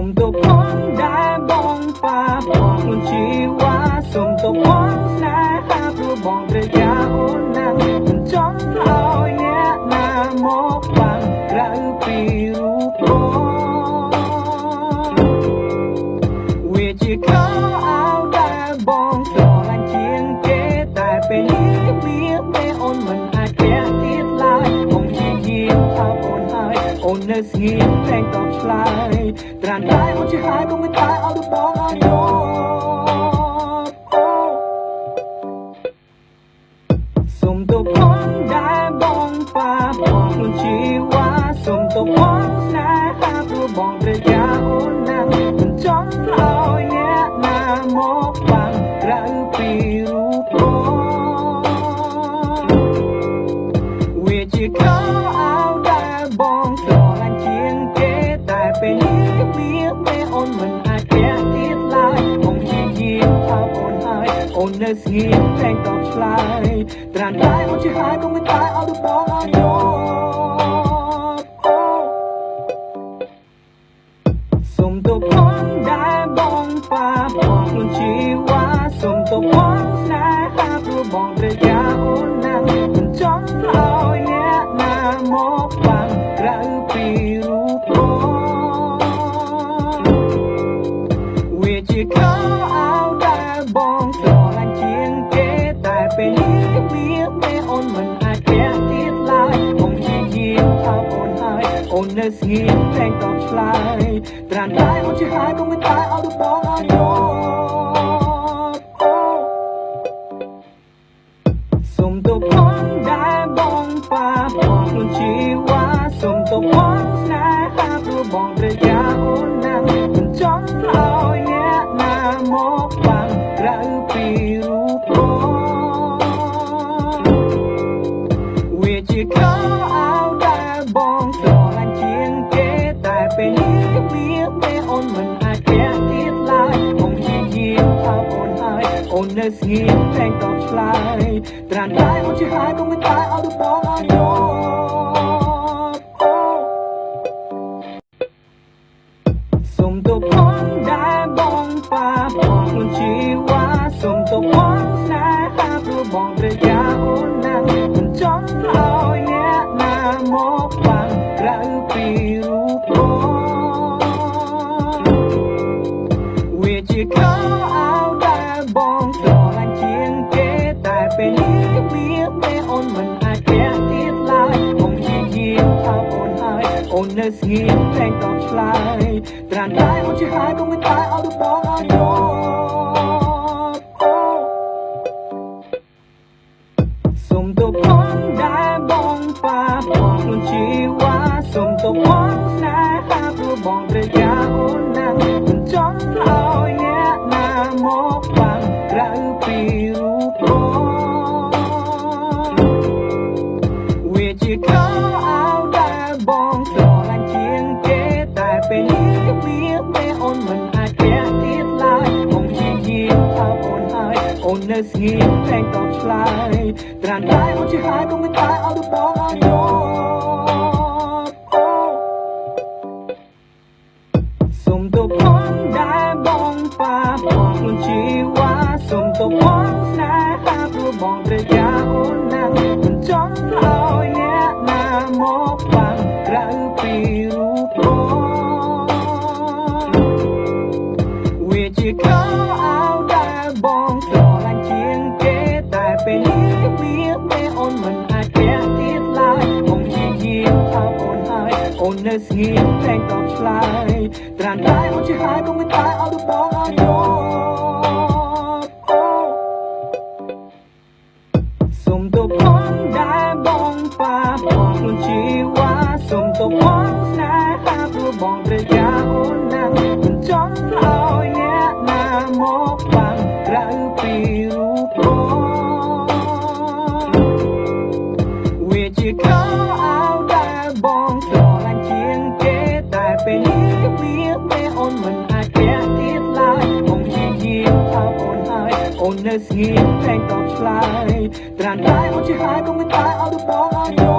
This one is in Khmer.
សុំទោសផងដែលបងប៉ះពាល់ខ្លួនជីវ៉ាសុំទោសផងស្នេហាព្រោះបងត្រូវការអូនណាស់មិនចង់ឲ្យអ្នកណាមកបាំងក្រៅពីរូបបងវាជាខោអាវដែលបងស្រឡាញ់ជាងគេតែពេលនេះវាពេលអូនមិនអាចពាក់ទៀតឡើយបងជាយាមថាអូនហើយអូននៅស្ងៀមតែតបឆ្លើយត្រាំតែអូនជាហើយក៏មិនតែឲ្យបងឲ្យយល់សុំទោសផងដែលបងប៉ះពាល់ខ្លួនជីវ៉ាសុំទោសផងស្នេហាព្រោះបងត្រូវការអូនណាស់មិនចង់ឲ្យអ្នកណាមកបាំងក្រៅពីរូបបងវាជាខោអាវដែលបងស្រឡាញ់ជាងគេតែពេលនេះវាពេលអូនមិនអាចពាក់ទៀតឡើយបងជាយាមថាអូនហើយអូននៅស្ងៀមតែតបឆ្លើយត្រាំតែអូនជាហើយក៏មិនតែឲ្យបងឲ្យយល់សុំទោសផងដែលបងប៉ះពាល់ខ្លួនជីវ៉ាសុំទោសផងស្នេហាព្រោះបងត្រូវការអូនណាស់មិនចង់ឲ្យអ្នកណាមកបាំងក្រៅពីរូបបងវាជាខោអាវដែលបងស្រឡាញ់ជាងគេតែពេលនេះវាពេលអូនមិនអាចពាក់ទៀតឡើយបងជាយាមថាអូនហើយអូននៅស្ងៀមតែតបឆ្លើយត្រាំតែអូនជាហើយក៏មិនតែឲ្យបងឲ្យយល់សុំទោសផងដែលបងប៉ះពាល់ខ្លួនជីវ៉ាសុំទោសផងស្នេហាព្រោះបងត្រូវការអូនណាស់មិនចង់ឲ្យអ្នកណាមកបាំងក្រៅពីរូបបងវាជាខោអាវដែលបងស្រឡាញ់ជាងគេតែពេលនេះវាពេលអូនមិនអាចពាក់ទៀតឡើយបងជាយាមថាអូនហើយអូននៅស្ងៀមតែតបឆ្លើយត្រាំតែអូនជាហើយក៏មិនតែឲ្យបងឲ្យយល់សុំទោសផងដែលបងប៉ះពាល់ខ្លួនជីវ៉ាសុំទោសផងស្នេហាព្រោះបងត្រូវការអូនណាស់មិនចង់ឲ្យអ្នកណាមកបាំងក្រៅពីរូបបងវាជាខោអាវដែលបងស្រឡាញ់ជាងគេតែពេលនេះវាពេលអូនមិនអាចពាក់ទៀតឡើយបងជាយាមថាអូនហើយអូននៅស្ងៀមតែតបឆ្លើយត្រាំតែអូនជាហើយក៏មិនតែឲ្យបងឲ្យយល់សុំទោសផងដែលបងប៉ះពាល់ខ្លួនជីវ៉ាសុំទោសផងស្នេហាព្រោះបងត្រូវការអូនណាស់មិនចង់ឲ្យអ្នកណាមកបាំងក្រៅពីរូបបងវាជាខោអាវដែលបងស្រឡាញ់ជាងគេតែពេលនេះវាពេលអូនមិនអាចពាក់ទៀតឡើយបងជាយាមថាអូនហើយអូននៅស្ងៀមតែតបឆ្លើយត្រាំតែអូនជាហើយក៏មិនតែឲ្យបងឲ្យយល់សុំទោសផងដែលបងប៉ះពាល់ខ្លួនជីវ៉ាសុំទោសផងស្នេហាព្រោះបងត្រូវការអូនណាស់មិនចង់ឲ្យអ្នកណាមកបាំងក្រៅពីរូបបងវាជាខោអាវដែលបងស្រឡាញ់ជាងគេតែពេលនេះវាពេលអូនមិនអាចពាក់ទៀតឡើយបងជាយាមថាអូនហើយអូននៅស្ងៀមតែតបឆ្លើយត្រាំតែអូនជាហើយក៏មិនតែឲ្យបងឲ្យយល់សុំទោសផងដែលបងប៉ះពាល់ខ្លួនជីវ៉ាសុំទោសផងស្នេហាព្រោះបងត្រូវការអូនណាស់មិនចង់ឲ្យអ្នកណាមកបាំងក្រៅពីរូបបងវាជាខោអាវដែលបងស្រឡាញ់ជាងគេតែពេលនេះវាពេលអូនមិនអាចពាក់ទៀតឡើយបងជាយាមថាអូនហើយអូននៅស្ងៀមតែតបឆ្លើយត្រាំតែអូនជាហើយក៏មិនតែឲ្យបងឲ្យយល់